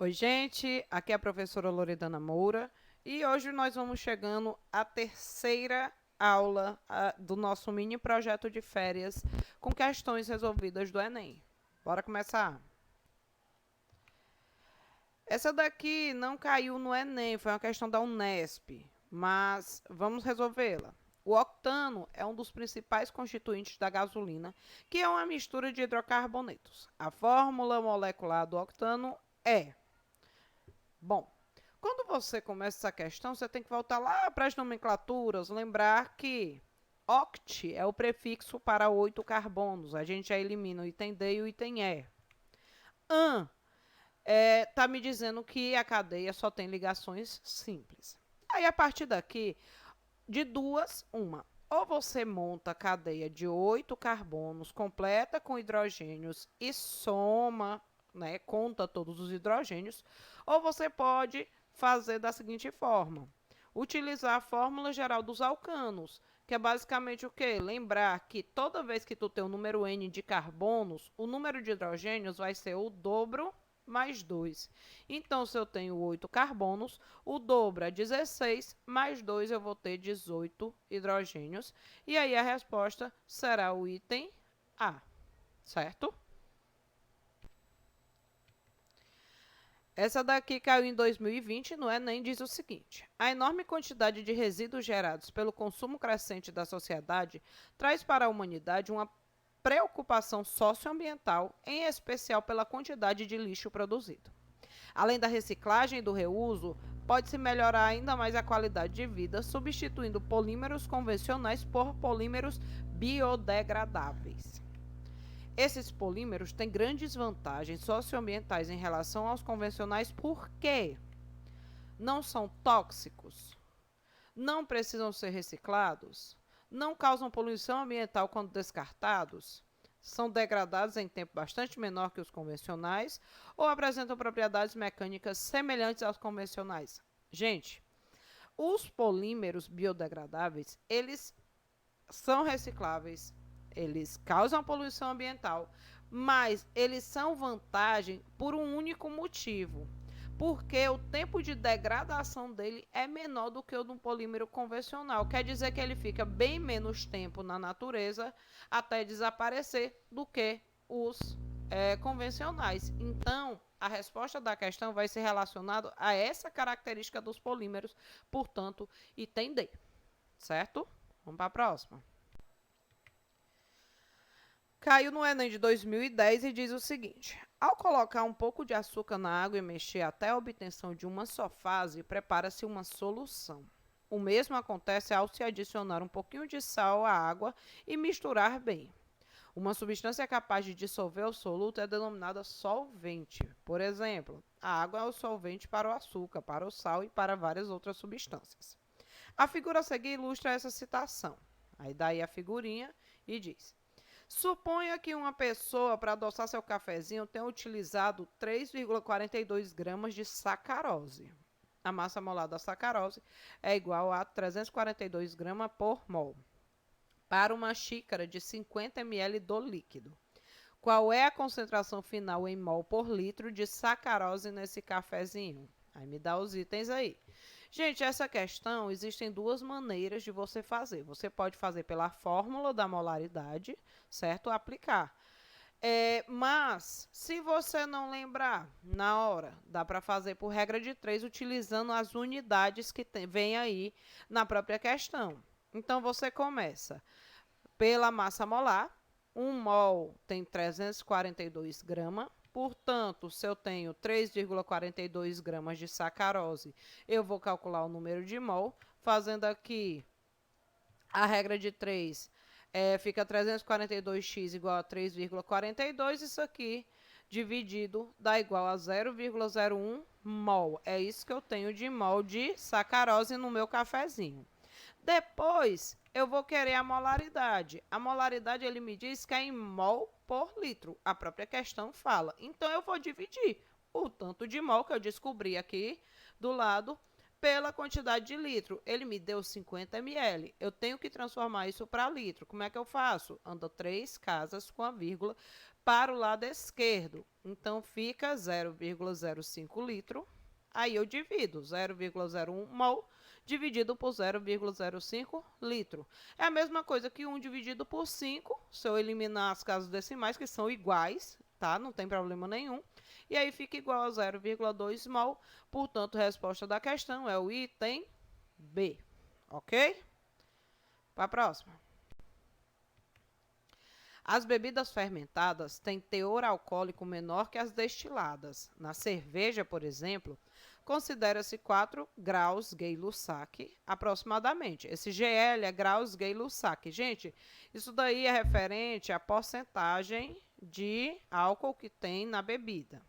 Oi, gente, aqui é a professora Loredana Moura e hoje nós vamos chegando à terceira aula do nosso mini projeto de férias com questões resolvidas do Enem. Bora começar? Essa daqui não caiu no Enem, foi uma questão da Unesp, mas vamos resolvê-la. O octano é um dos principais constituintes da gasolina, que é uma mistura de hidrocarbonetos. A fórmula molecular do octano é... Bom, quando você começa essa questão, você tem que voltar lá para as nomenclaturas, lembrar que oct é o prefixo para 8 carbonos. A gente já elimina o item D e o item E. An está me dizendo que a cadeia só tem ligações simples. Aí, a partir daqui, de duas, uma. Ou você monta a cadeia de 8 carbonos, completa com hidrogênios e soma, né, conta todos os hidrogênios, ou você pode fazer da seguinte forma: utilizar a fórmula geral dos alcanos, que é basicamente o quê? Lembrar que toda vez que tu tem o número N de carbonos, o número de hidrogênios vai ser o dobro mais 2. Então, se eu tenho 8 carbonos, o dobro é 16, mais 2 eu vou ter 18 hidrogênios. E aí a resposta será o item A, certo? Essa daqui caiu em 2020 no Enem, diz o seguinte: a enorme quantidade de resíduos gerados pelo consumo crescente da sociedade traz para a humanidade uma preocupação socioambiental, em especial pela quantidade de lixo produzido. Além da reciclagem e do reuso, pode-se melhorar ainda mais a qualidade de vida, substituindo polímeros convencionais por polímeros biodegradáveis. Esses polímeros têm grandes vantagens socioambientais em relação aos convencionais porque não são tóxicos, não precisam ser reciclados, não causam poluição ambiental quando descartados, são degradados em tempo bastante menor que os convencionais ou apresentam propriedades mecânicas semelhantes aos convencionais. Gente, os polímeros biodegradáveis, eles são recicláveis, eles causam poluição ambiental, mas eles são vantagem por um único motivo. Porque o tempo de degradação dele é menor do que o de um polímero convencional. Quer dizer que ele fica bem menos tempo na natureza até desaparecer do que os convencionais. Então, a resposta da questão vai ser relacionada a essa característica dos polímeros, portanto, item D. Certo? Vamos para a próxima. Caiu no Enem de 2010 e diz o seguinte: ao colocar um pouco de açúcar na água e mexer até a obtenção de uma só fase, prepara-se uma solução. O mesmo acontece ao se adicionar um pouquinho de sal à água e misturar bem. Uma substância capaz de dissolver o soluto é denominada solvente. Por exemplo, a água é o solvente para o açúcar, para o sal e para várias outras substâncias. A figura a seguir ilustra essa citação. Aí daí a figurinha e diz: suponha que uma pessoa, para adoçar seu cafezinho, tenha utilizado 3,42 gramas de sacarose. A massa molar da sacarose é igual a 342 gramas por mol. Para uma xícara de 50 ml do líquido. Qual é a concentração final em mol por litro de sacarose nesse cafezinho? Aí me dá os itens aí. Gente, essa questão, existem duas maneiras de você fazer. Você pode fazer pela fórmula da molaridade, certo? Aplicar. Mas, se você não lembrar na hora, dá para fazer por regra de 3, utilizando as unidades que vem aí na própria questão. Então, você começa pela massa molar. 1 mol tem 342 gramas. Portanto, se eu tenho 3,42 gramas de sacarose, eu vou calcular o número de mol, fazendo aqui a regra de 3, fica 342x igual a 3,42, isso aqui dividido dá igual a 0,01 mol. É isso que eu tenho de mol de sacarose no meu cafezinho. Depois, eu vou querer a molaridade. A molaridade, ele me diz que é em mol por litro. A própria questão fala. Então, eu vou dividir o tanto de mol que eu descobri aqui do lado pela quantidade de litro. Ele me deu 50 ml. Eu tenho que transformar isso para litro. Como é que eu faço? Ando 3 casas com a vírgula para o lado esquerdo. Então, fica 0,05 litro. Aí eu divido 0,01 mol dividido por 0,05 litro. É a mesma coisa que 1 dividido por 5, se eu eliminar as casas decimais, que são iguais, tá? Não tem problema nenhum. E aí fica igual a 0,2 mol. Portanto, a resposta da questão é o item B. Ok? Para a próxima. As bebidas fermentadas têm teor alcoólico menor que as destiladas. Na cerveja, por exemplo, considera-se 4 graus Gay-Lussac aproximadamente. Esse GL é graus Gay-Lussac. Gente, isso daí é referente à porcentagem de álcool que tem na bebida.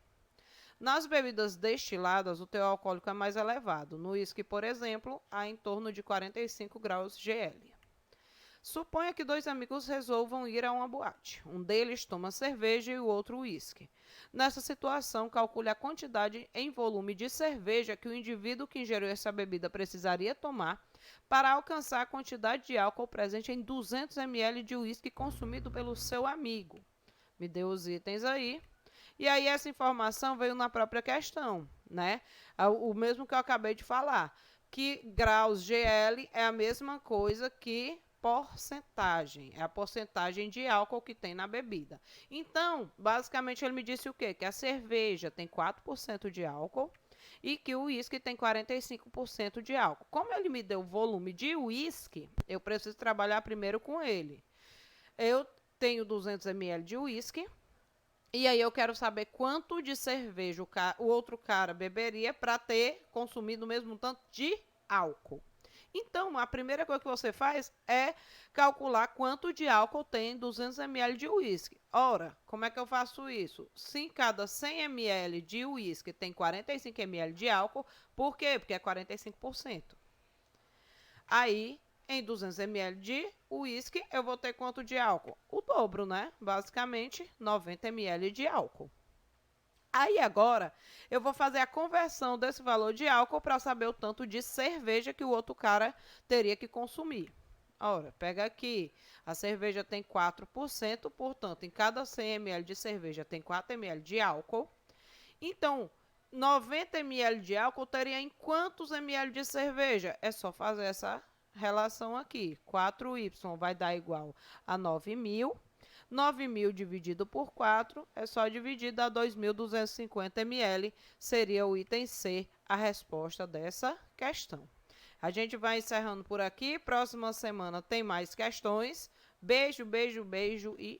Nas bebidas destiladas, o teor alcoólico é mais elevado. No uísque, por exemplo, há em torno de 45 graus GL. Suponha que 2 amigos resolvam ir a uma boate. Um deles toma cerveja e o outro uísque. Nessa situação, calcule a quantidade em volume de cerveja que o indivíduo que ingeriu essa bebida precisaria tomar para alcançar a quantidade de álcool presente em 200 ml de uísque consumido pelo seu amigo. Me deu os itens aí. E aí essa informação veio na própria questão, né? O mesmo que eu acabei de falar, que graus GL é a mesma coisa que porcentagem, é a porcentagem de álcool que tem na bebida. Então, basicamente ele me disse o quê? Que a cerveja tem 4% de álcool e que o uísque tem 45% de álcool. Como ele me deu o volume de uísque, eu preciso trabalhar primeiro com ele. Eu tenho 200 ml de uísque. E aí eu quero saber quanto de cerveja o outro cara beberia para ter consumido o mesmo tanto de álcool. Então, a primeira coisa que você faz é calcular quanto de álcool tem 200 ml de uísque. Ora, como é que eu faço isso? Se em cada 100 ml de uísque tem 45 ml de álcool, por quê? Porque é 45%. Aí, em 200 ml de uísque, eu vou ter quanto de álcool? O dobro, né? Basicamente, 90 ml de álcool. Aí agora, eu vou fazer a conversão desse valor de álcool para saber o tanto de cerveja que o outro cara teria que consumir. Ora, pega aqui, a cerveja tem 4%, portanto, em cada 100 ml de cerveja tem 4 ml de álcool. Então, 90 ml de álcool teria em quantos ml de cerveja? É só fazer essa relação aqui. 4y vai dar igual a 9.000. 9.000 dividido por 4 é só dividir, dá 2.250 ml. Seria o item C, a resposta dessa questão. A gente vai encerrando por aqui. Próxima semana tem mais questões. Beijo, beijo, beijo e